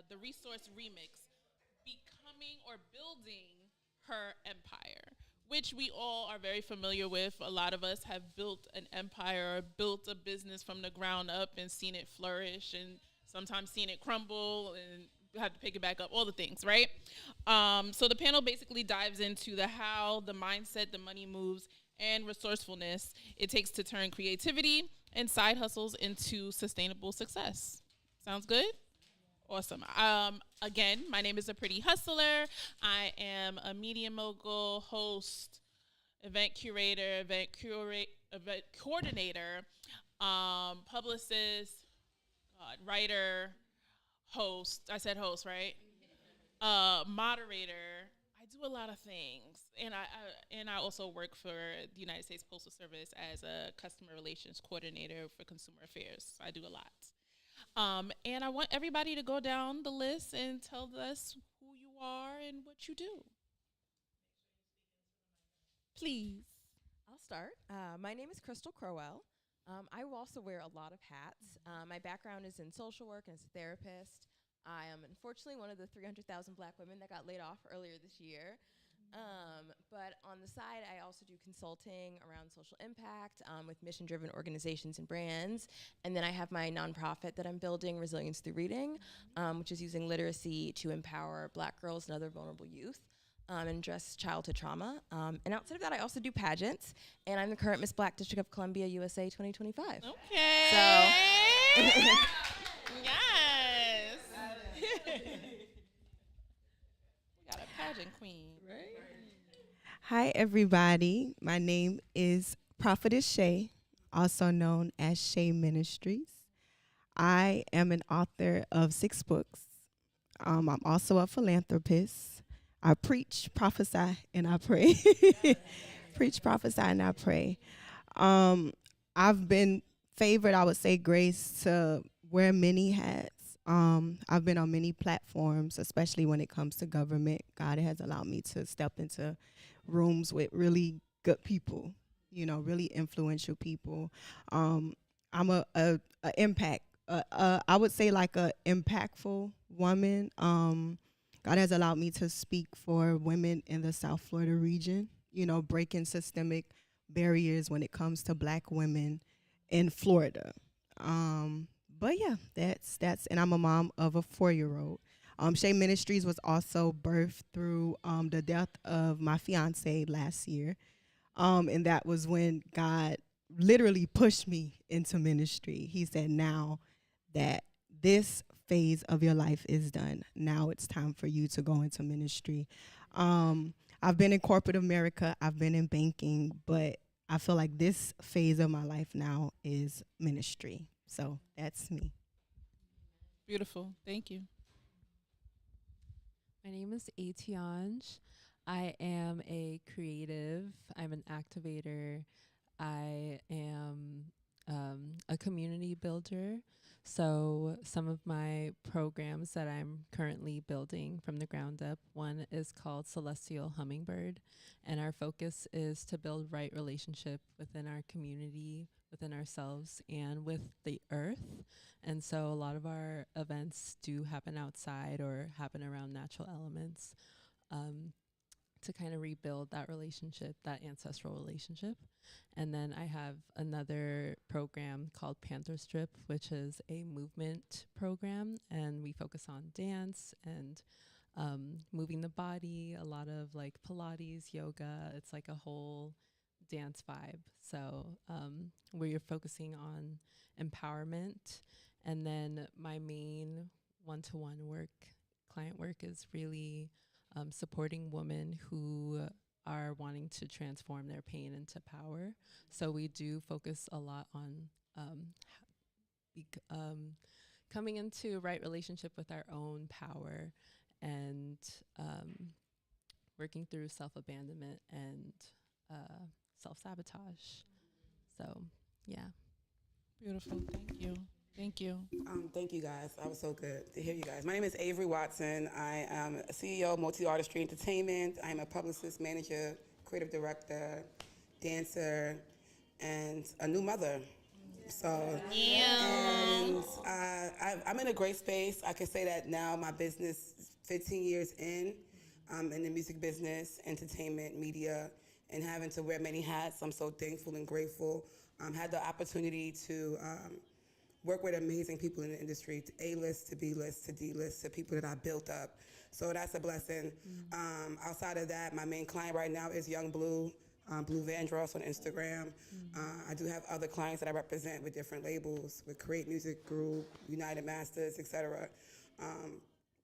the resource remix, becoming or building her empire, which we all are very familiar with. A lot of us have built an empire or built a business from the ground up and seen it flourish and sometimes seen it crumble and have to pick it back up, all the things, right? So the panel basically dives into the how, the mindset, the money moves, and resourcefulness it takes to turn creativity and side hustles into sustainable success. Sounds good? Awesome. Again, my name is A Pretty Hustler. I am a media mogul, host, event coordinator, publicist, writer, host. I said host, right? Moderator. I do a lot of things, and I also work for the United States Postal Service as a customer relations coordinator for consumer affairs. I do a lot. And I want everybody to go down the list and tell us who you are and what you do. Please. I'll start. My name is Crystal Crowell. I will also wear a lot of hats. My background is in social work and as a therapist. I am unfortunately one of the 300,000 black women that got laid off earlier this year. But on the side, I also do consulting around social impact with mission-driven organizations and brands. And then I have my nonprofit that I'm building, Resilience Through Reading, which is using literacy to empower black girls and other vulnerable youth and address childhood trauma. And outside of that, I also do pageants. And I'm the current Miss Black District of Columbia, USA 2025. Okay. So yes. We got a pageant queen. right? Hi, everybody. My name is Prophetess Shay, also known as Shay Ministries. I am an author of 6 books. I'm also a philanthropist. I preach, prophesy, and I pray. Preach, prophesy, and I pray. I've been favored, I would say, grace, to wear many hats. I've been on many platforms, especially when it comes to government. God has allowed me to step into rooms with really good people, really influential people. I'm a impact, I would say like a impactful woman. God has allowed me to speak for women in the South Florida region, breaking systemic barriers when it comes to black women in Florida. But yeah, that's, and I'm a mom of a 4-year-old. Shay Ministries was also birthed through the death of my fiance last year. And that was when God literally pushed me into ministry. He said, now that this phase of your life is done, now it's time for you to go into ministry. I've been in corporate America, I've been in banking, but I feel like this phase of my life now is ministry. So that's me. Beautiful. Thank you. My name is Atiange. I am a creative. I'm an activator. I am a community builder. So some of my programs that I'm currently building from the ground up, one is called Celestial Hummingbird, and our focus is to build right relationship within our community, within ourselves, and with the earth. And so a lot of our events do happen outside or happen around natural elements to kind of rebuild that relationship, that ancestral relationship. And then I have another program called Panther Strip, which is a movement program, and we focus on dance and moving the body, a lot of like Pilates, yoga. It's like a whole dance vibe. So we're focusing on empowerment. And then my main one-to-one work, client work, is really supporting women who are wanting to transform their pain into power. So we do focus a lot on coming into right relationship with our own power and working through self-abandonment and self-sabotage. So, yeah. Beautiful. Thank you. Thank you. Thank you, guys. That was so good to hear you guys. My name is Avery Watson. I am a CEO of Multi Artistry Entertainment. I'm a publicist, manager, creative director, dancer, and a new mother. So, and I I'm in a great space. I can say that now. My business is 15 years in the music business, entertainment, media, and having to wear many hats. I'm so thankful and grateful. Had the opportunity to work with amazing people in the industry, to A-list, to B-list, to D-list, to people that I built up. So that's a blessing. Outside of that, my main client right now is Young Blue, Blue Vandross on Instagram. I do have other clients that I represent with different labels, with Create Music Group, United Masters, etc.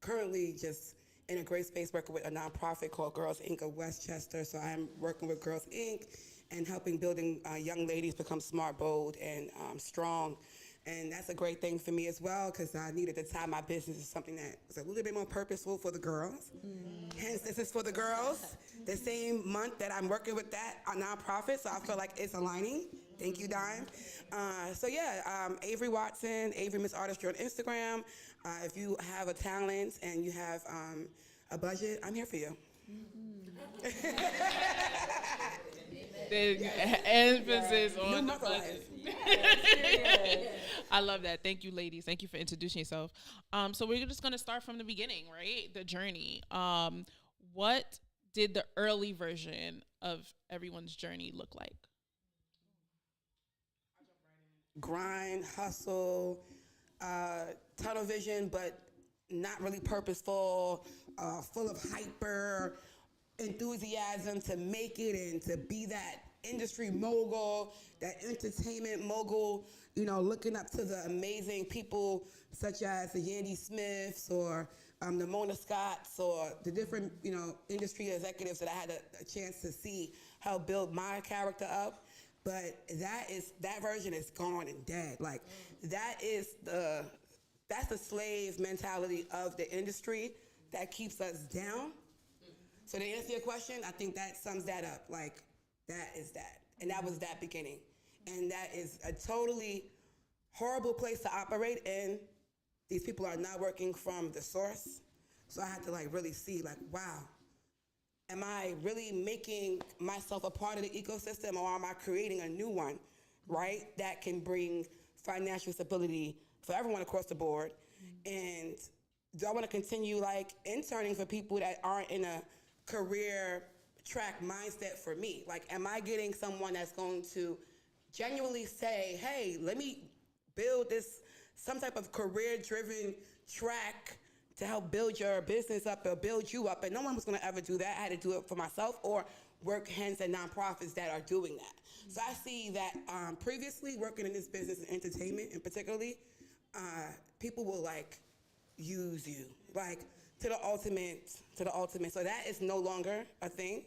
Currently just in a great space working with a nonprofit called Girlz Inc. of Westchester. So I'm working with Girlz Inc. and helping building young ladies become smart, bold, and strong. And that's a great thing for me as well, because I needed to tie my business to something that was a little bit more purposeful for the girls. Hence, this is for the girls. The same month that I'm working with that nonprofit, so I feel like it's aligning. Thank you, Dime. So yeah, Avery Watson, Avery Miss Artistry on Instagram. If you have a talent and you have a budget, I'm here for you. The emphasis on New the mother budget. life. I love that. Thank you, ladies. Thank you for introducing yourself. So we're just gonna start from the beginning, right? The journey. What did the early version of everyone's journey look like? Grind, hustle, tunnel vision, but not really purposeful, full of hyper enthusiasm to make it and to be that industry mogul, that entertainment mogul, you know, looking up to the amazing people such as the Yandy Smiths or the Mona Scotts or the different, you know, industry executives that I had a chance to see help build my character up. But that version is gone and dead. Like that's the slave mentality of the industry that keeps us down. So to answer your question, I think that sums that up. Like that is that. And that was that beginning. And that is a totally horrible place to operate in. These people are not working from the source. So I had to like really see like, wow, am I really making myself a part of the ecosystem, or am I creating a new one, right? That can bring financial stability for everyone across the board. And do I want to continue like interning for people that aren't in a career track mindset for me? Like, am I getting someone that's going to genuinely say, hey, let me build this, some type of career-driven track to help build your business up or build you up? And no one was going to ever do that. I had to do it for myself or work hence at nonprofits that are doing that. So I see that previously working in this business and entertainment and particularly, people will like use you like to the ultimate. So that is no longer a thing.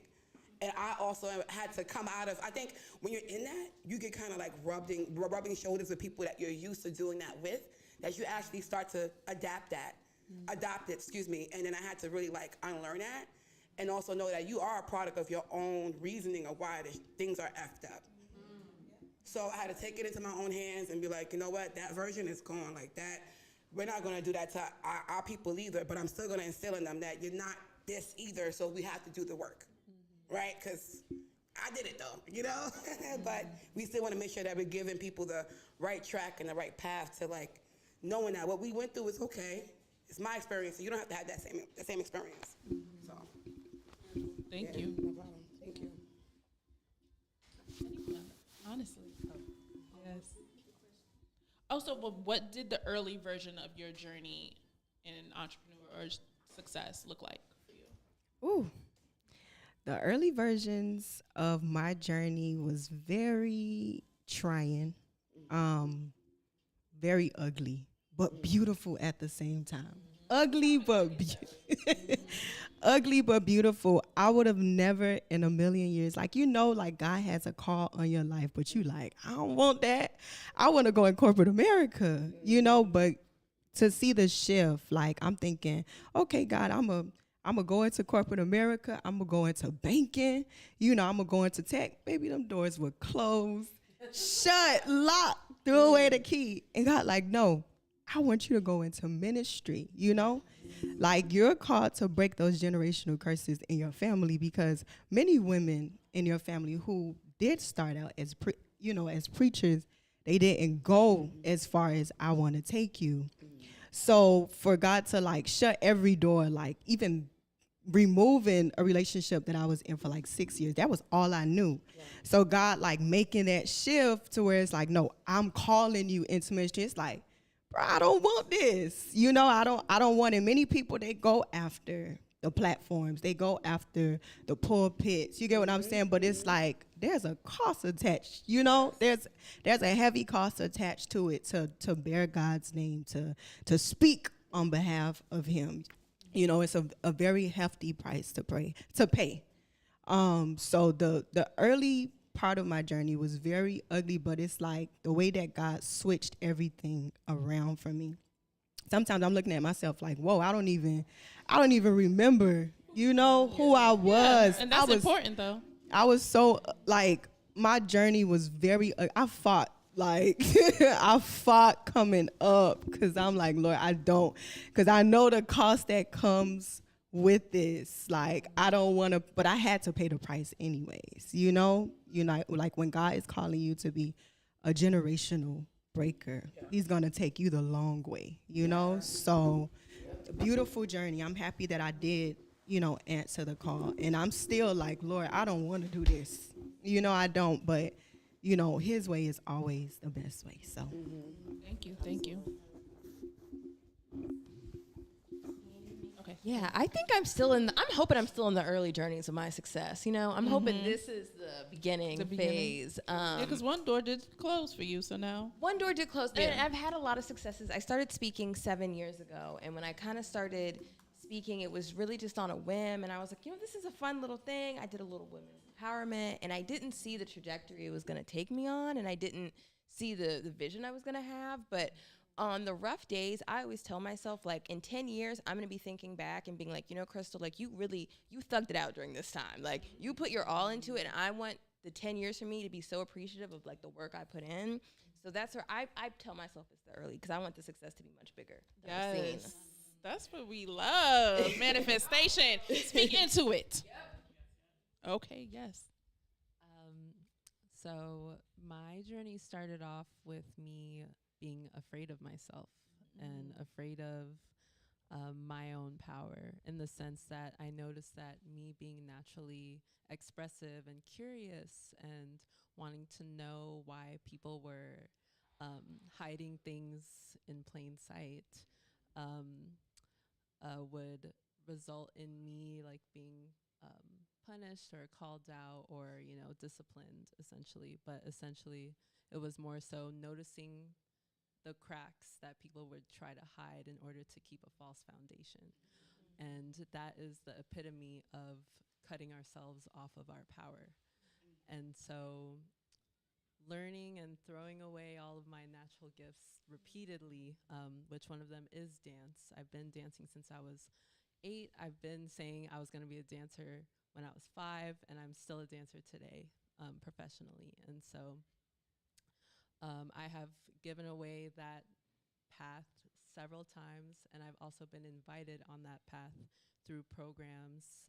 And I also had to come out of, I think when you're in that, you get kind of like rubbing shoulders with people that you're used to doing that with, that you actually start to adopt it, and then I had to really like unlearn that and also know that you are a product of your own reasoning of why things are effed up. So I had to take it into my own hands and be like, you know what, that version is gone like that. We're not gonna do that to our people either, but I'm still gonna instill in them that you're not this either, so we have to do the work, right? Because I did it though, you know? But we still wanna make sure that we're giving people the right track and the right path to like knowing that what we went through is okay. It's my experience, so you don't have to have that same experience. So. Thank you. No problem. Thank you. Honestly. Yes. Also, what did the early version of your journey in entrepreneur or success look like for you? Ooh. The early versions of my journey was very trying, very ugly, but beautiful at the same time. Ugly, but ugly, but beautiful. I would have never in a million years, like, you know, like God has a call on your life, but you like, I don't want that. I want to go in corporate America, you know, but to see the shift, like I'm thinking, okay, God, I'm gonna go into corporate America. I'm gonna go into banking. You know, I'm gonna go into tech. Maybe them doors were closed, shut, locked, threw away the key. And God like, no, I want you to go into ministry, you know? Like you're called to break those generational curses in your family, because many women in your family who did start out as as preachers, they didn't go as far as I want to take you. So for God to like shut every door, like even removing a relationship that I was in for like 6 years, that was all I knew. Yeah. So God like making that shift to where it's like, no, I'm calling you into ministry. It's like, bro, I don't want this. You know, I don't want it. Many people, they go after the platforms, they go after the pulpits. You get what I'm saying? But it's like there's a cost attached. You know, there's a heavy cost attached to it to bear God's name, to speak on behalf of Him. You know, it's a very hefty price to pay. So the early part of my journey was very ugly, but it's like the way that God switched everything around for me. Sometimes I'm looking at myself like, whoa, I don't even remember, you know, who I was. Yeah, and that's important though. I was so like, my journey was very, I fought. Like, I fought coming up because I'm like, Lord, because I know the cost that comes with this. Like, I don't want to, but I had to pay the price anyways, you know, like when God is calling you to be a generational breaker, He's going to take you the long way, you know? So, beautiful journey. I'm happy that I did, you know, answer the call. And I'm still like, Lord, I don't want to do this. You know, I don't, but you know, His way is always the best way. So, Thank you. Okay. Yeah, I think I'm hoping I'm still in the early journeys of my success. You know, I'm hoping this is the beginning phase. Yeah, because one door did close for you, so now. One door did close, and I've had a lot of successes. I started speaking 7 years ago, and when I kind of started speaking, it was really just on a whim, and I was like, you know, this is a fun little thing. I did a little women's empowerment, and I didn't see the trajectory it was going to take me on, and I didn't see the vision I was going to have, but on the rough days, I always tell myself, like, in 10 years, I'm going to be thinking back and being like, you know, Crystal, like, you thugged it out during this time. Like, you put your all into it, and I want the 10 years for me to be so appreciative of, like, the work I put in. So that's where I tell myself it's the early, because I want the success to be much bigger than I've seen. That's what we love. Manifestation. Speak into it. Yep. Okay, yes. So my journey started off with me being afraid of myself and afraid of my own power, in the sense that I noticed that me being naturally expressive and curious and wanting to know why people were hiding things in plain sight would result in me like being punished or called out or, you know, disciplined essentially. But essentially it was more so noticing the cracks that people would try to hide in order to keep a false foundation. And that is the epitome of cutting ourselves off of our power. And so learning and throwing away all of my natural gifts repeatedly, which one of them is dance. I've been dancing since I was 8. I've been saying I was going to be a dancer when I was 5, and I'm still a dancer today, professionally. And so I have given away that path several times, and I've also been invited on that path through programs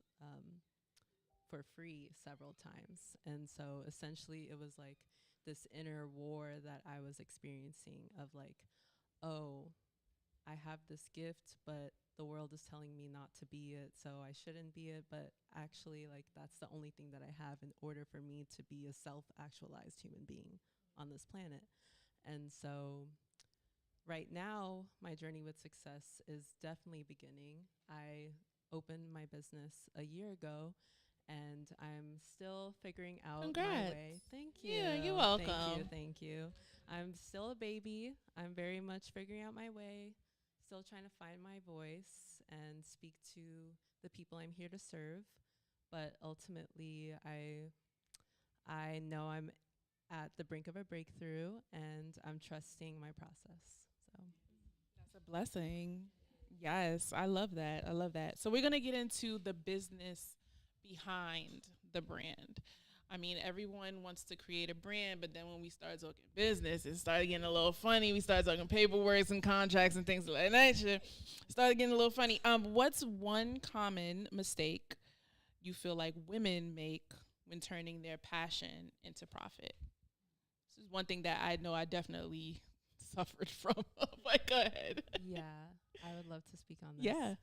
for free several times. And so essentially it was like this inner war that I was experiencing of like, oh, I have this gift, but the world is telling me not to be it, so I shouldn't be it. But actually, like, that's the only thing that I have in order for me to be a self-actualized human being on this planet. And so right now, my journey with success is definitely beginning. I opened my business a year ago, and I'm still figuring out my way. Thank you. Yeah, you're welcome. Thank you. I'm still a baby. I'm very much figuring out my way, still trying to find my voice and speak to the people I'm here to serve. But ultimately, I know I'm at the brink of a breakthrough, and I'm trusting my process. So that's a blessing. Yes, I love that. I love that. So we're going to get into the business behind the brand. I mean, everyone wants to create a brand, but then when we start talking business, it started getting a little funny. We started talking paperwork and contracts and things like that. It started getting a little funny. What's one common mistake you feel like women make when turning their passion into profit? This is one thing that I know I definitely suffered from. But go ahead. Yeah, I would love to speak on this. Yeah.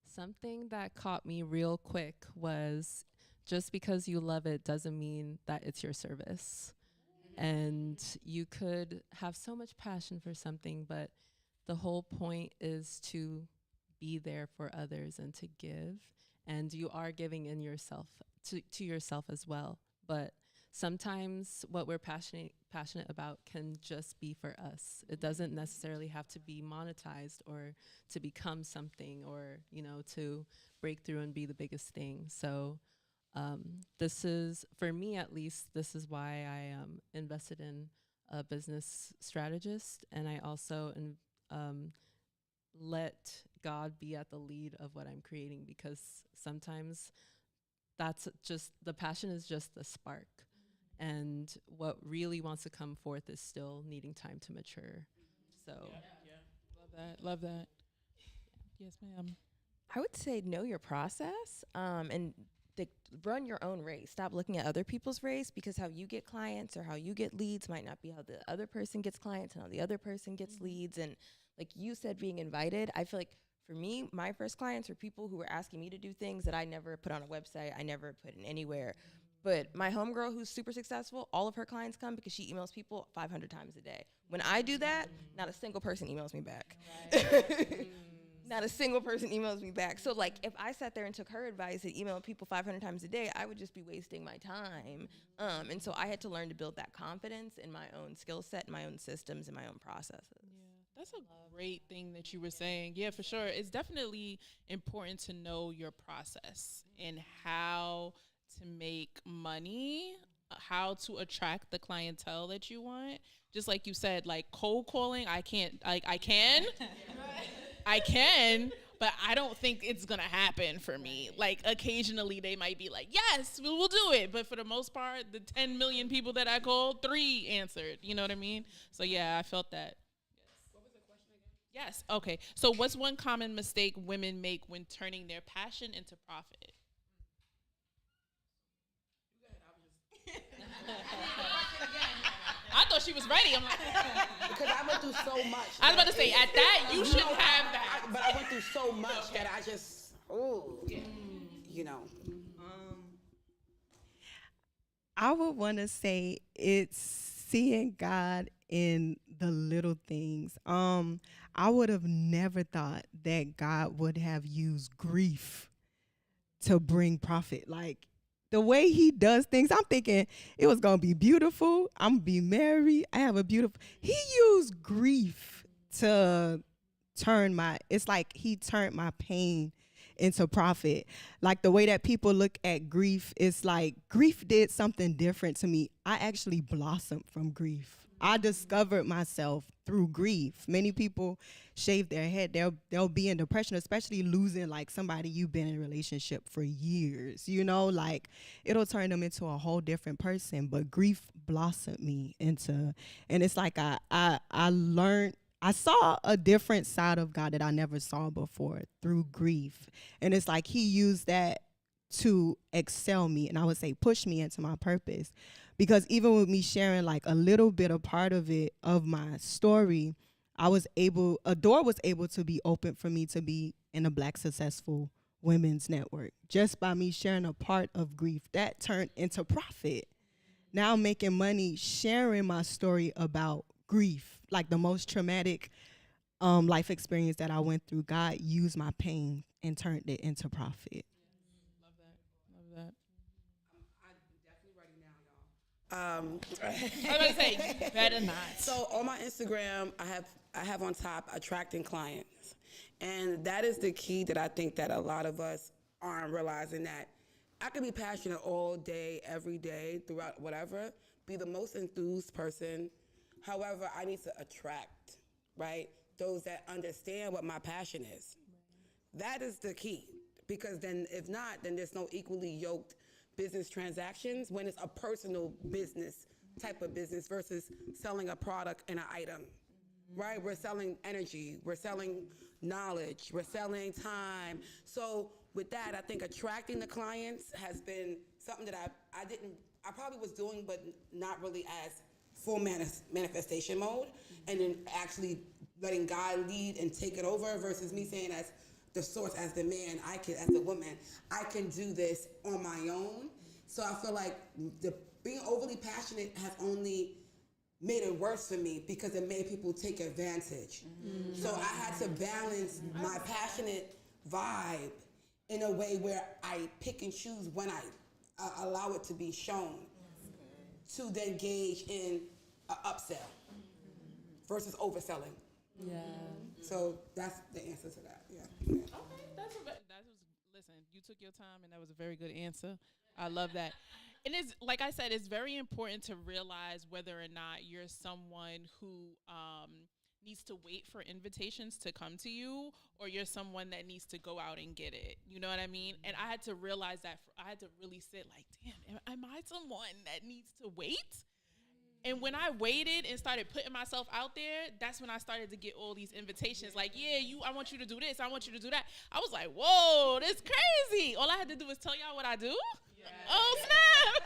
Something that caught me real quick was just because you love it doesn't mean that it's your service. And you could have so much passion for something, but the whole point is to be there for others and to give. And you are giving in yourself to yourself as well. But sometimes what we're passionate about can just be for us. It doesn't necessarily have to be monetized or to become something or, to break through and be the biggest thing. So this is, for me at least, this is why I invested in a business strategist. And I also let God be at the lead of what I'm creating, because sometimes that's just, the passion is just the spark. And what really wants to come forth is still needing time to mature. So, Love that. Yes, ma'am. I would say know your process and run your own race. Stop looking at other people's race, because how you get clients or how you get leads might not be how the other person gets clients and how the other person gets leads. And like you said, being invited, I feel like for me, my first clients were people who were asking me to do things that I never put on a website, I never put in anywhere. But my homegirl, who's super successful, all of her clients come because she emails people 500 times a day. When I do that, not a single person emails me back. Right. Not a single person emails me back. So like if I sat there and took her advice and emailed people 500 times a day, I would just be wasting my time. And so I had to learn to build that confidence in my own skill set, my own systems, and my own processes. Yeah, that's a great thing that you were saying. Yeah, for sure. It's definitely important to know your process and how to make money, how to attract the clientele that you want. Just like you said, like cold calling, I can, but I don't think it's going to happen for me. Like occasionally they might be like, yes, we'll do it. But for the most part, the 10 million people that I called, 3 answered. You know what I mean? So yeah, I felt that. Yes. What was the question again? Yes. Okay. So what's one common mistake women make when turning their passion into profit? I thought she was ready. I'm like, Because I went through so much. I was about to say, at that, you should have that. But I went through so much that I just, I would want to say it's seeing God in the little things. I would have never thought that God would have used grief to bring profit. Like the way he does things, I'm thinking it was going to be beautiful. I'm going to be married. I have a beautiful, he used grief to it's like he turned my pain into profit. Like the way that people look at grief, it's like grief did something different to me. I actually blossomed from grief. I discovered myself through grief. Many people shave their head. They'll be in depression, especially losing like somebody you've been in a relationship for years. Like it'll turn them into a whole different person. But grief blossomed me into, and it's like I learned. I saw a different side of God that I never saw before through grief. And it's like he used that to excel me, and I would say push me into my purpose. Because even with me sharing like a little bit of part of it, of my story, a door was able to be opened for me to be in a Black successful women's network. Just by me sharing a part of grief, that turned into profit. Now I'm making money sharing my story about grief, like the most traumatic life experience that I went through. God used my pain and turned it into profit. Love that. I'm definitely ready now, y'all. I was going to say, you better not. So on my Instagram, I have on top attracting clients. And that is the key that I think that a lot of us aren't realizing, that I can be passionate all day, every day, throughout whatever, be the most enthused person. However, I need to attract, right, those that understand what my passion is. That is the key. Because then if not, then there's no equally yoked business transactions when it's a personal business type of business versus selling a product and an item, right? We're selling energy, we're selling knowledge, we're selling time. So with that, I think attracting the clients has been something that I probably was doing, but not really as full manifestation mode, and then actually letting God lead and take it over versus me saying as the source, as the man, as the woman, I can do this on my own. So I feel like being overly passionate has only made it worse for me because it made people take advantage. So I had to balance my passionate vibe in a way where I pick and choose when I allow it to be shown to then gauge in an upsell versus overselling. Yeah. So that's the answer to that. Yeah. Okay, listen, you took your time and that was a very good answer. I love that. And it's like I said, it's very important to realize whether or not you're someone who needs to wait for invitations to come to you, or you're someone that needs to go out and get it. You know what I mean? And I had to realize that. I had to really sit like, damn, am I someone that needs to wait? And when I waited and started putting myself out there, that's when I started to get all these invitations. Like, yeah, I want you to do this. I want you to do that. I was like, whoa, this crazy. All I had to do was tell y'all what I do. Yes. Oh, snap.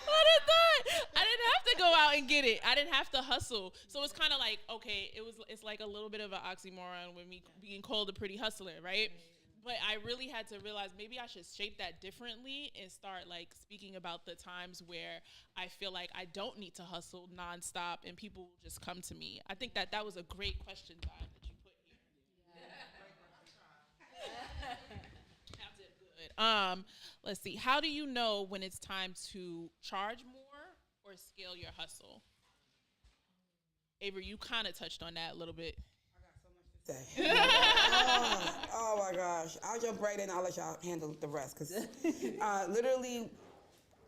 What is that? I didn't have to go out and get it. I didn't have to hustle. So it's kind of like, okay, it's like a little bit of an oxymoron with me being called a pretty hustler, right? But I really had to realize maybe I should shape that differently and start like speaking about the times where I feel like I don't need to hustle nonstop and people will just come to me. I think that was a great question, Di, that you put here. Yeah. I did good. Let's see. How do you know when it's time to charge more or scale your hustle? Avery, you kind of touched on that a little bit. Say. Oh my gosh. I'll jump right in. I'll let y'all handle the rest. Because literally,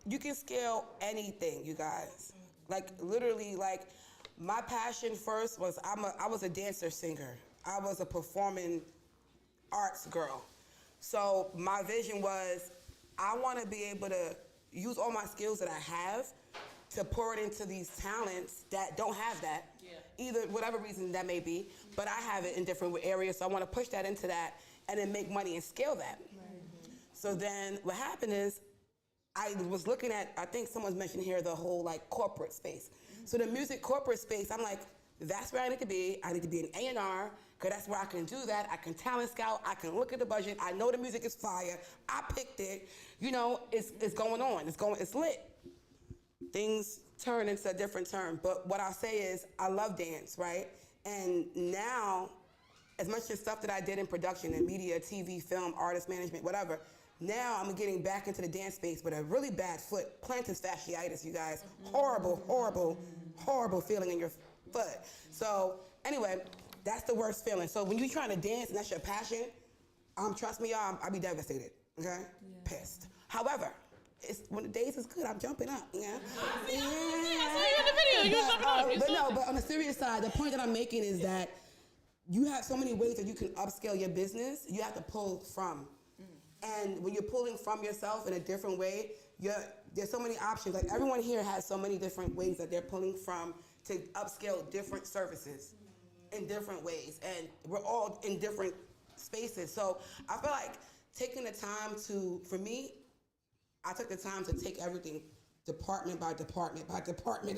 you can scale anything, you guys. Like, literally, like, my passion first was I was a dancer singer. I was a performing arts girl. So my vision was I want to be able to use all my skills that I have to pour it into these talents that don't have that. Either whatever reason that may be, but I have it in different areas, so I want to push that into that and then make money and scale that. So then what happened is I was looking at, I think someone's mentioned here, the whole like corporate space. So the music corporate space, I'm like, that's where I need to be. I need to be an A&R, because that's where I can do that. I can talent scout. I can look at the budget. I know the music is fire. I picked it. You know, it's going on. It's lit. Things turn into a different turn. But what I'll say is I love dance, right? And now, as much as stuff that I did in production and media, TV, film, artist management, whatever, now I'm getting back into the dance space with a really bad foot, plantar fasciitis, you guys. Horrible, horrible, horrible feeling in your foot. So anyway, that's the worst feeling. So when you're trying to dance and that's your passion, trust me, y'all, I'll be devastated, okay? Yeah. Pissed. However, when the days is good, I'm jumping up, yeah? I saw you in the video, you jumping up. But on the serious side, the point that I'm making is that you have so many ways that you can upscale your business, you have to pull from. And when you're pulling from yourself in a different way, there's so many options. Like everyone here has so many different ways that they're pulling from to upscale different services in different ways. And we're all in different spaces. So I feel like taking the time for me, I took the time to take everything department by department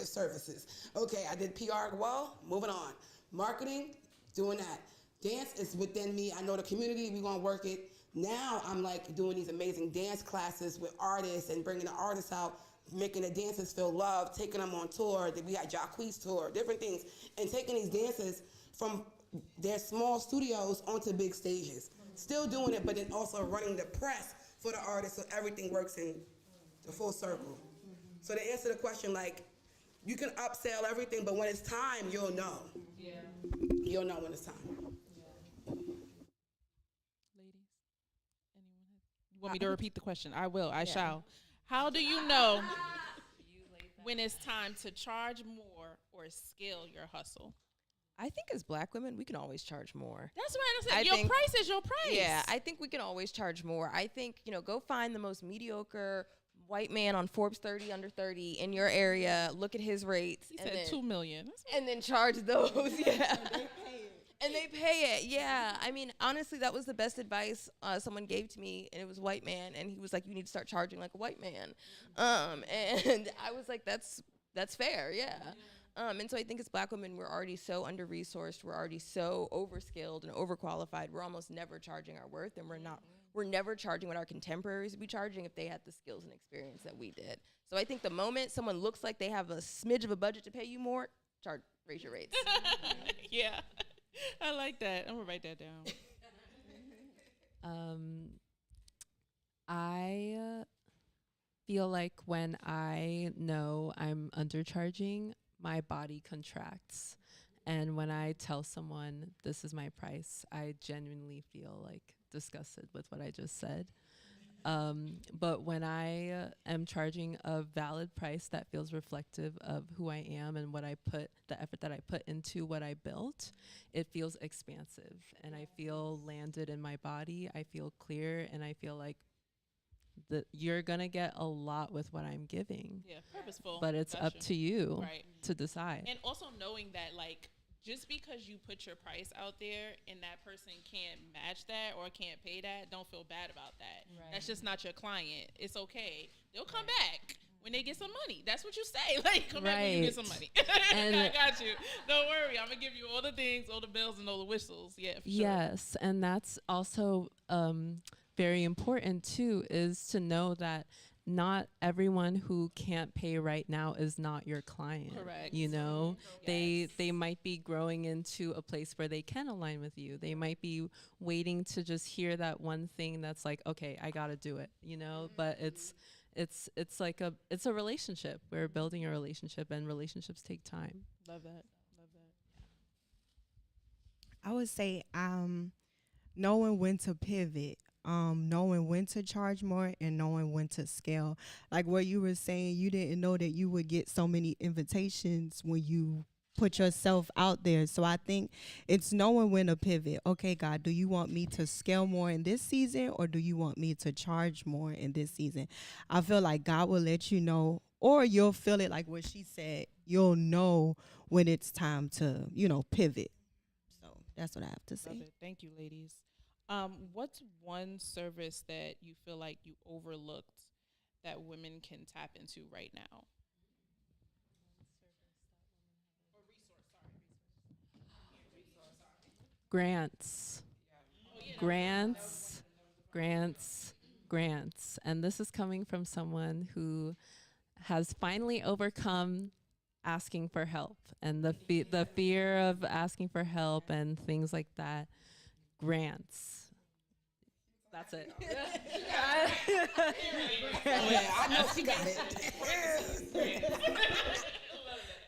of services. Okay, I did PR well, moving on. Marketing, doing that. Dance is within me. I know the community, we're gonna work it. Now I'm like doing these amazing dance classes with artists and bringing the artists out, making the dancers feel loved, taking them on tour. We got Jacquees tour, different things, and taking these dancers from their small studios onto big stages. Still doing it, but then also running the press for the artists so everything works in the full circle. So to answer the question, like, you can upsell everything, but when it's time, you'll know. Yeah. You'll know when it's time. You want me to repeat the question? I will. I shall. How do you know when it's time to charge more or scale your hustle? I think as Black women, we can always charge more. That's right. Your price is your price. Yeah, I think we can always charge more. I think, go find the most mediocre white man on Forbes 30 under 30 in your area. Look at his rates. He said $2 million. And then charge those. Yeah. And they pay it, yeah. I mean, honestly, that was the best advice someone gave to me, and it was a white man, and he was like, you need to start charging like a white man. And I was like, that's That's fair, yeah. And so I think as Black women, we're already so under-resourced, we're already so overskilled and overqualified. We're almost never charging our worth, and we're never charging what our contemporaries would be charging if they had the skills and experience that we did. So I think the moment someone looks like they have a smidge of a budget to pay you more, raise your rates. Yeah, I like that. I'm gonna write that down. I feel like when I know I'm undercharging, my body contracts. And when I tell someone this is my price, I genuinely feel like disgusted with what I just said. But when I am charging a valid price that feels reflective of who I am and what I put, the effort that I put into what I built, it feels expansive and I feel landed in my body. I feel clear and I feel like you're going to get a lot with what I'm giving. Yeah, purposeful. But it's up to you to decide. And also knowing that, like, just because you put your price out there and that person can't match that or can't pay that, don't feel bad about that. Right. That's just not your client. It's okay. They'll come back when they get some money. That's what you say. Like, come back when you get some money. And I got you. Don't worry. I'm going to give you all the things, all the bells and all the whistles. Yeah, for sure. Yes, and that's also very important, too, is to know that not everyone who can't pay right now is not your client. Correct. You know, Yes. they might be growing into a place where they can align with you. They might be waiting to just hear that one thing that's like, okay, I got to do it, you know, but it's like it's a relationship. We're building a relationship and relationships take time. Love that. Love that. I would say knowing when to pivot, knowing when to charge more and knowing when to scale. Like what you were saying, you didn't know that you would get so many invitations when you put yourself out there. So I think it's knowing when to pivot. Okay, God, do you want me to scale more in this season or do you want me to charge more in this season? I feel like God will let you know, or you'll feel it like what she said. You'll know when it's time to, pivot. So that's what I have to say. Love it. Thank you, ladies. What's one service that you feel like you overlooked that women can tap into right now? Grants. Grants. And this is coming from someone who has finally overcome asking for help and the fear of asking for help and things like that. Grants. That's it. I know she got it.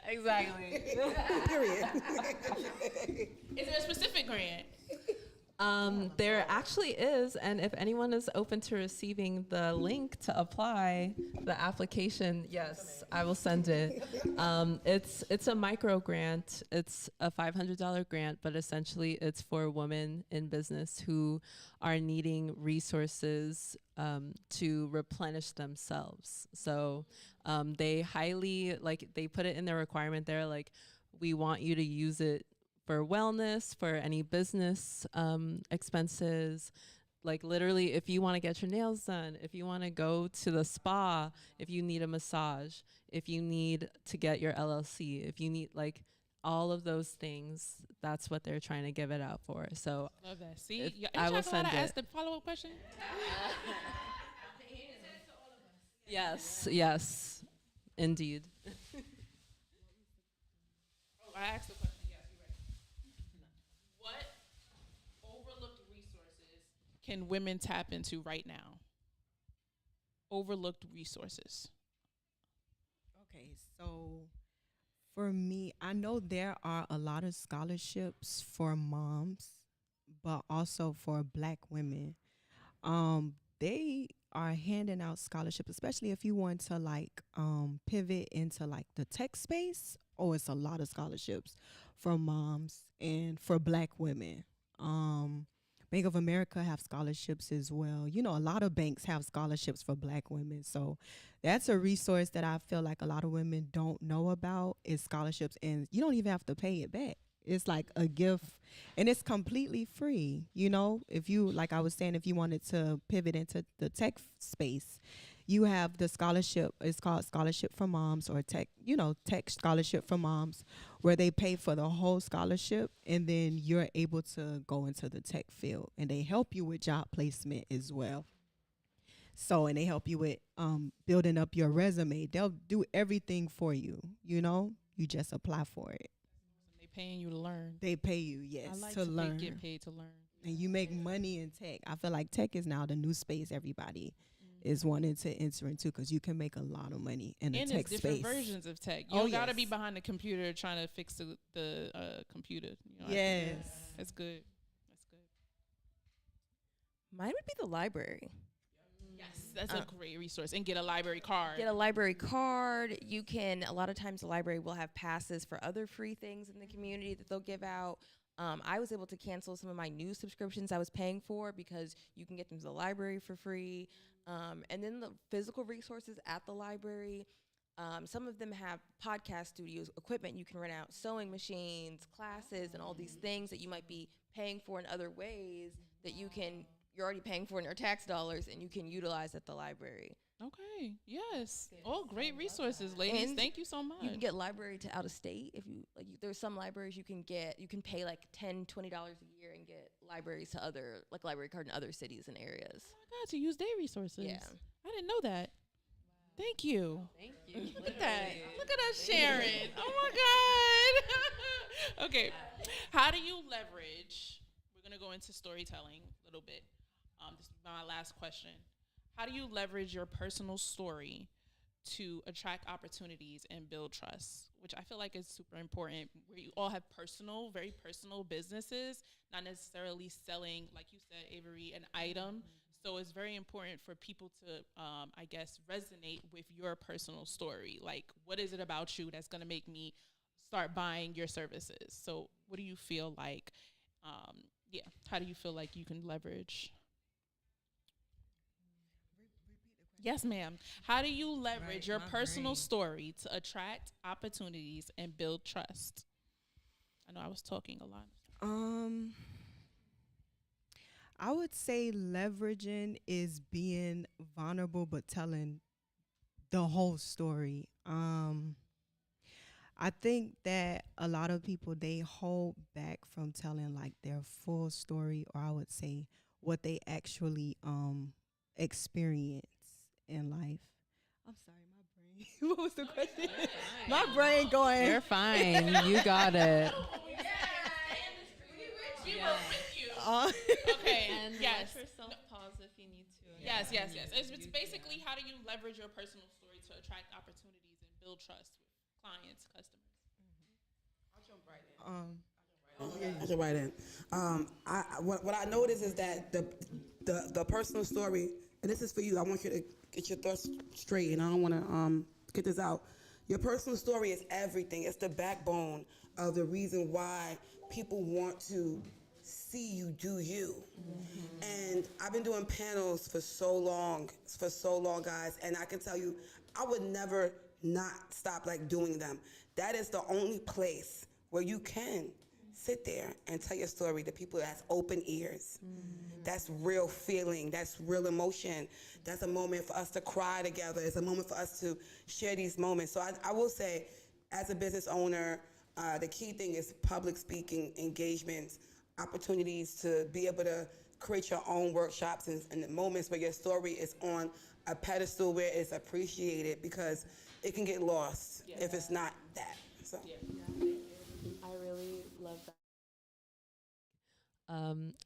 Exactly. Period. Is there a specific grant? There actually is, and if anyone is open to receiving the link to apply the application, yes, I will send it. It's a micro grant. It's a $500 grant, but essentially it's for women in business who are needing resources to replenish themselves. So they they put it in their requirement. They're like, we want you to use it for wellness, for any business expenses. Like literally, if you want to get your nails done, if you want to go to the spa, if you need a massage, if you need to get your LLC, if you need like all of those things, that's what they're trying to give it out for. So love that. See, I will send it. Ask the follow-up question. Yes, indeed. I asked the question. Can women tap into right now? Overlooked resources. Okay, so for me, I know there are a lot of scholarships for moms, but also for Black women. They are handing out scholarships, especially if you want to pivot into the tech space. Oh, it's a lot of scholarships for moms and for Black women. Bank of America have scholarships as well. A lot of banks have scholarships for Black women. So that's a resource that I feel like a lot of women don't know about is scholarships. And you don't even have to pay it back. It's like a gift and it's completely free. If you, like I was saying, if you wanted to pivot into the tech space, you have the scholarship. It's called Scholarship for Moms, or tech, tech scholarship for moms, where they pay for the whole scholarship, and then you're able to go into the tech field, and they help you with job placement as well. So, and they help you with building up your resume. They'll do everything for you. You just apply for it. They paying you to learn. They pay you, I yes, like to to learn. get paid to learn. And you make money in tech. I feel like tech is now the new space everybody is wanting to enter into, because you can make a lot of money in the And tech there's different space. versions of tech. You don't gotta be yes. behind the computer trying to fix the computer. I think Yes. that's good. That's good. Mine would be the library. Yes, that's a great resource. And get a library card. Get a library card. You can, a lot of times the library will have passes for other free things in the community that they'll give out. I was able to cancel some of my news subscriptions I was paying for, because you can get them to the library for free. And then the physical resources at the library, some of them have podcast studios, equipment you can rent out, sewing machines, classes, and all these things that you might be paying for in other ways that you're already paying for in your tax dollars, and you can utilize at the library. Okay. Yes. All great resources, ladies. And Thank you so much. You can get library to out of state if you like. There's some libraries you can pay like $10, $20 a year and get libraries to library card in other cities and areas. Oh my God, to use their resources. Yeah. I didn't know that. Thank you. Thank you. Look at that. Look at us sharing. Oh my God. Okay. How do you leverage? We're gonna go into storytelling a little bit. This is my last question. How do you leverage your personal story to attract opportunities and build trust? Which I feel like is super important, where you all have very personal businesses, not necessarily selling, like you said, Avery, an item. So it's very important for people to, I guess, resonate with your personal story. Like, what is it about you that's going to make me start buying your services? So what do you feel like, how do you feel like you can leverage? Yes, ma'am. How do you leverage your personal story to attract opportunities and build trust? I know I was talking a lot. I would say leveraging is being vulnerable but telling the whole story. I think that a lot of people, they hold back from telling like their full story, or I would say what they actually experience in life. I'm sorry, my brain. What was the question? My brain going. You're fine. You got it. We were with you. Okay. And yes. let yourself pause if you need to. Yes. It's basically, how do you leverage your personal story to attract opportunities and build trust with clients, customers? I'll jump right in. What I notice is that the personal story, and this is for you. I want you to get your thoughts straight, and I don't want to get this out. Your personal story is everything. It's the backbone of the reason why people want to see you do you. And I've been doing panels for so long, guys, and I can tell you, I would never not stop doing them. That is the only place where you can sit there and tell your story to people that's open ears. That's real feeling. That's real emotion. That's a moment for us to cry together. It's a moment for us to share these moments. So I will say, as a business owner, the key thing is public speaking engagements, opportunities to be able to create your own workshops and the moments where your story is on a pedestal where it's appreciated, because it can get lost if it's not that. So. I really love that.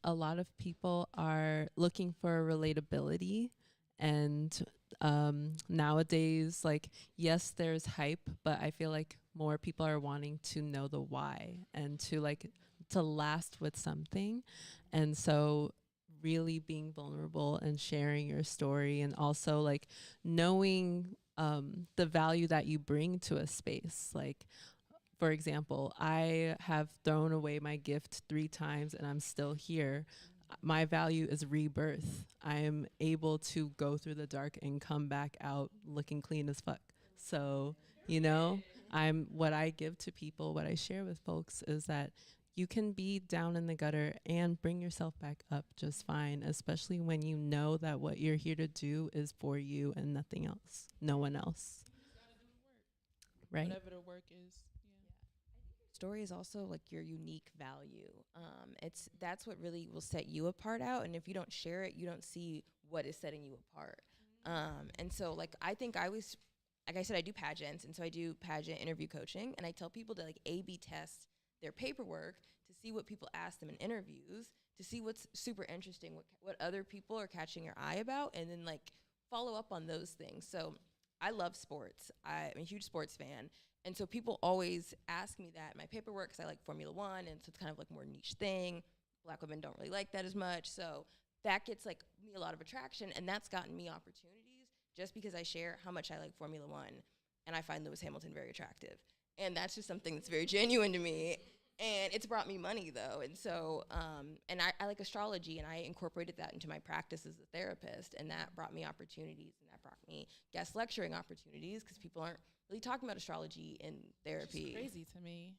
A lot of people are looking for relatability, and nowadays, yes, there's hype, but I feel like more people are wanting to know the why and to last with something. And so really being vulnerable and sharing your story, and also knowing the value that you bring to a space. For example, I have thrown away my gift 3 times and I'm still here. My value is rebirth. I am able to go through the dark and come back out looking clean as fuck. So, what I give to people, what I share with folks is that you can be down in the gutter and bring yourself back up just fine, especially when you know that what you're here to do is for you and nothing else, no one else. Right. Whatever the work is. Story is also like your unique value. That's what really will set you apart out. And if you don't share it, you don't see what is setting you apart. And so like I think I was, like I said, I do pageants, and so I do pageant interview coaching, and I tell people to like A/B test their paperwork to see what people ask them in interviews, to see what's super interesting, what other people are catching your eye about, and then like follow up on those things. So I love sports. I'm a huge sports fan. And so people always ask me that in my paperwork because I like Formula One, and so it's kind of like more niche thing. Black women don't really like that as much. So that gets like me a lot of attraction, and that's gotten me opportunities just because I share how much I like Formula One, and I find Lewis Hamilton very attractive. And that's just something that's very genuine to me. And it's brought me money, though. And so, and I like astrology, and I incorporated that into my practice as a therapist, and that brought me opportunities, and that brought me guest lecturing opportunities because people aren't really talking about astrology in therapy. It's crazy to me.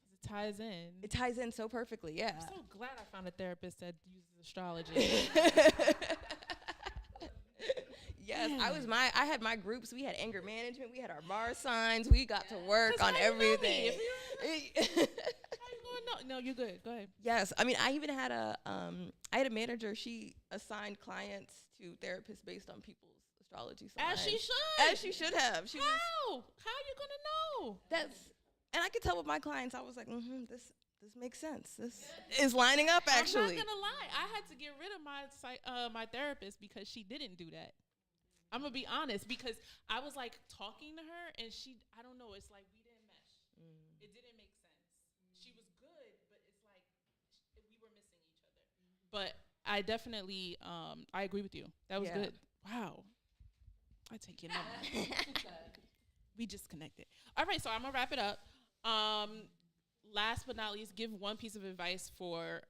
'Cause it ties in. It ties in so perfectly, yeah. I'm so glad I found a therapist that uses astrology. Yes, Yeah. I had my groups. We had anger management. We had our Mars signs. We got to work on everything. How you gonna know? No, you're good. Go ahead. Yes, I mean, I even had a manager. She assigned clients to therapists based on people's astrology signs. As she should. As she should have. She was. How? How you gonna know? And I could tell with my clients, I was like, this makes sense. This is lining up, actually. I'm not gonna lie. I had to get rid of my therapist because she didn't do that. I'm gonna be honest, because I was like talking to her, and I don't know, it's like we didn't mesh. It didn't make sense. She was good, but it's like we were missing each other. But I definitely, I agree with you. That was good. Wow. I take your number. We just connected. All right, so I'm gonna wrap it up. Last but not least, give one piece of advice for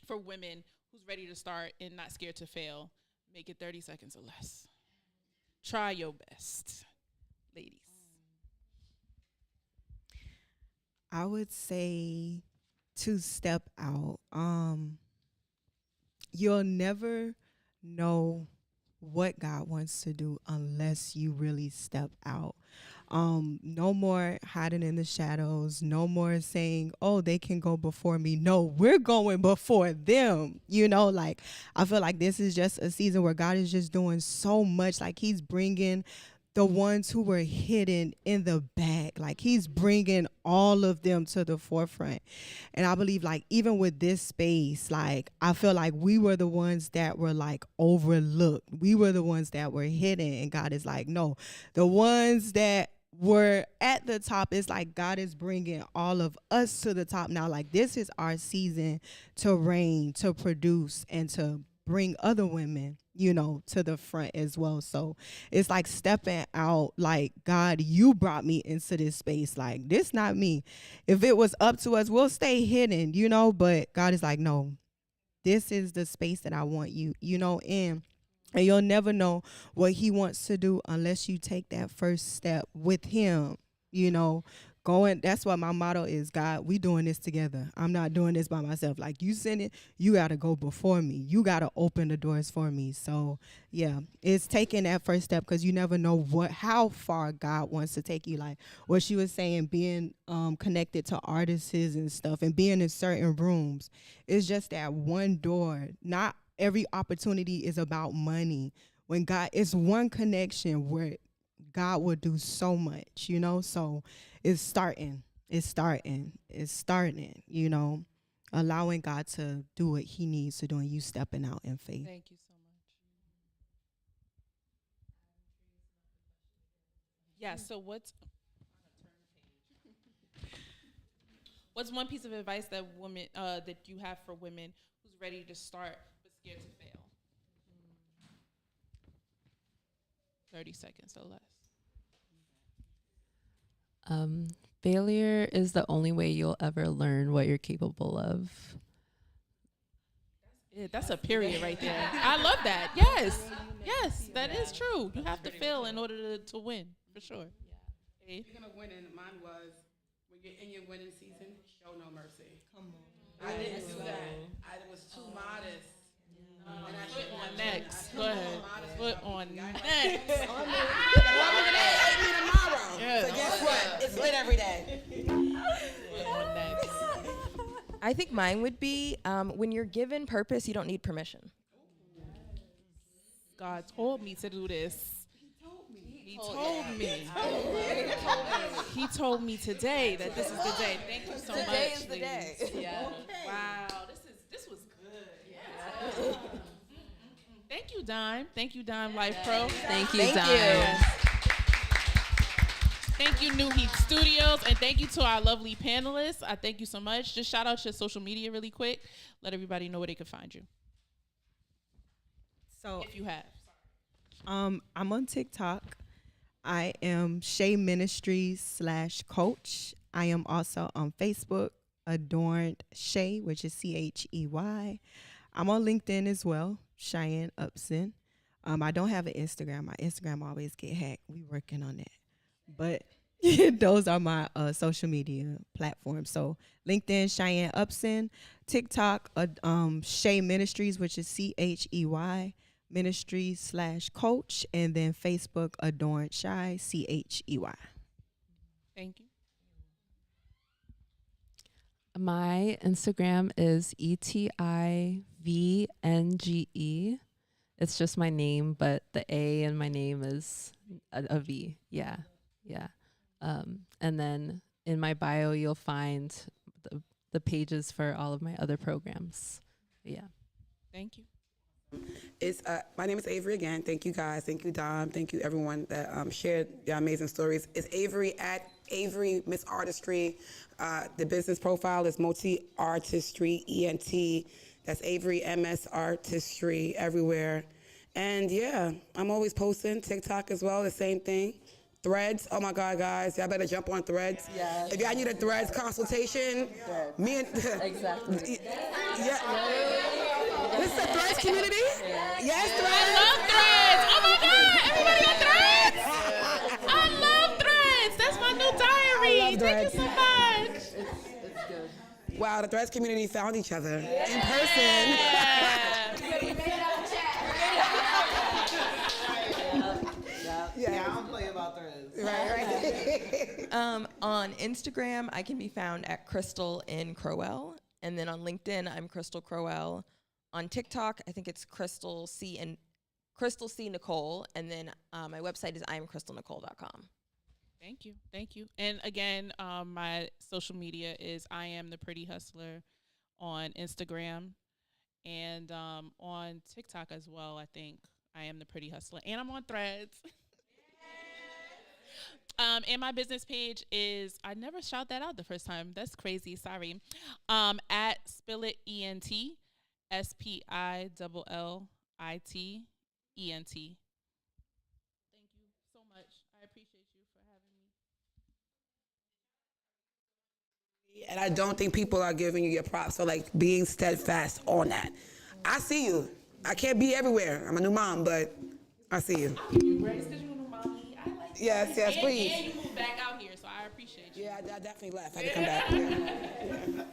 women who's ready to start and not scared to fail. Make it 30 seconds or less. Try your best, ladies. I would say to step out. You'll never know what God wants to do unless you really step out. No more hiding in the shadows. No more saying, oh, they can go before me. No, we're going before them. Like, I feel like this is just a season where God is just doing so much. Like, he's bringing the ones who were hidden in the back. Like, he's bringing all of them to the forefront. And I believe, like, even with this space, like, I feel like we were the ones that were, like, overlooked. We were the ones that were hidden. And God is like, no, the ones that were at the top, is like God is bringing all of us to the top now. Like, this is our season to reign, to produce, and to bring other women, to the front as well. So it's like stepping out, like, God, you brought me into this space. Like, this not me. If it was up to us, we'll stay hidden, but God is like, no, this is the space that I want you, in. And you'll never know what he wants to do unless you take that first step with him, going. That's what my motto is. God, we doing this together. I'm not doing this by myself. Like, you send it, you got to go before me. You got to open the doors for me. So, yeah, it's taking that first step, because you never know how far God wants to take you. Like what she was saying, being connected to artists and stuff, and being in certain rooms. It's just that one door. Not every opportunity is about money. When God, it's one connection where God will do so much, so it's starting, allowing God to do what he needs to do, and you stepping out in faith. Thank you so much. Yeah, so what's one piece of advice that that you have for women who's ready to start but scared to fail? 30 seconds or less. Failure is the only way you'll ever learn what you're capable of. That's a period right there. I love that. Yes. Yes, that is true. You have to fail in order to win, for sure. You're going to win, and mine was, when you're in your winning season, Show no mercy. Come on. I didn't do that. I was too modest. And I should On next. Go ahead. Put on next. tomorrow. Yeah. So guess what? It's lit every day. Put on next. I think mine would be when you're given purpose, you don't need permission. God told me to do this. He told me. He told me today that this is the day. Thank you so much. Today is the ladies. day. Yeah. Wow. This was good. Yeah. Thank you, Dime. Thank you, Dime Life Pro. Thank you, Thank Dime. you. Yes. Thank you, New Heat Studios, and thank you to our lovely panelists. I thank you so much. Just shout out your social media really quick. Let everybody know where they can find you. So If you have. I'm on TikTok. I am Shay Ministries /coach. I am also on Facebook, Adorned Shay, which is CHEY. I'm on LinkedIn as well, Cheyenne Upson. I don't have an Instagram. My Instagram always get hacked. We working on that. But those are my social media platforms. So LinkedIn, Cheyenne Upson, TikTok, Shay Ministries, which is CHEY. Ministries /coach, and then Facebook, Adorned Shy, CHEY. Thank you. My Instagram is ETIVNGE. It's just my name, but the A in my name is a V. Yeah. And then in my bio, you'll find the pages for all of my other programs. Yeah. Thank you. It's my name is Avery again. Thank you guys. Thank you, Dom. Thank you everyone that shared your amazing stories. It's Avery at Avery Miss Artistry. The business profile is Multi Artistry ENT. That's Avery MS Artistry everywhere. And yeah, I'm always posting TikTok as well. The same thing. Threads. Oh my God, guys, y'all better jump on Threads. Yeah. If y'all need a Threads consultation, me and Exactly. yeah. This is a Threads community? Yes, Threads. I love Threads. Oh my God, everybody on Threads. I love Threads. That's my new diary. I love Thank you so much. It's good. Wow, the Threads community found each other in person. Yeah, I don't play about Threads. Right. On Instagram, I can be found at Crystal in Crowell, and then on LinkedIn, I'm Crystal Crowell. On TikTok, I think it's Crystal C Nicole, and then my website is imcrystalnicole.com. Thank you. Thank you. And again, my social media is I am the Pretty Hustler on Instagram and on TikTok as well. I think I am the Pretty Hustler, and I'm on Threads. And my business page is, I never shout that out the first time. That's crazy. Sorry. At Spillit ENT, SPILLIT ENT. Thank you so much. I appreciate you for having me. And I don't think people are giving you your props for like being steadfast on that. I see you. I can't be everywhere. I'm a new mom, but I see you. I'll give you grace because you're a new mommy. I like Yes, yes, and, please. And you moved back out here, so I appreciate you. Yeah, I definitely left. I had to come back.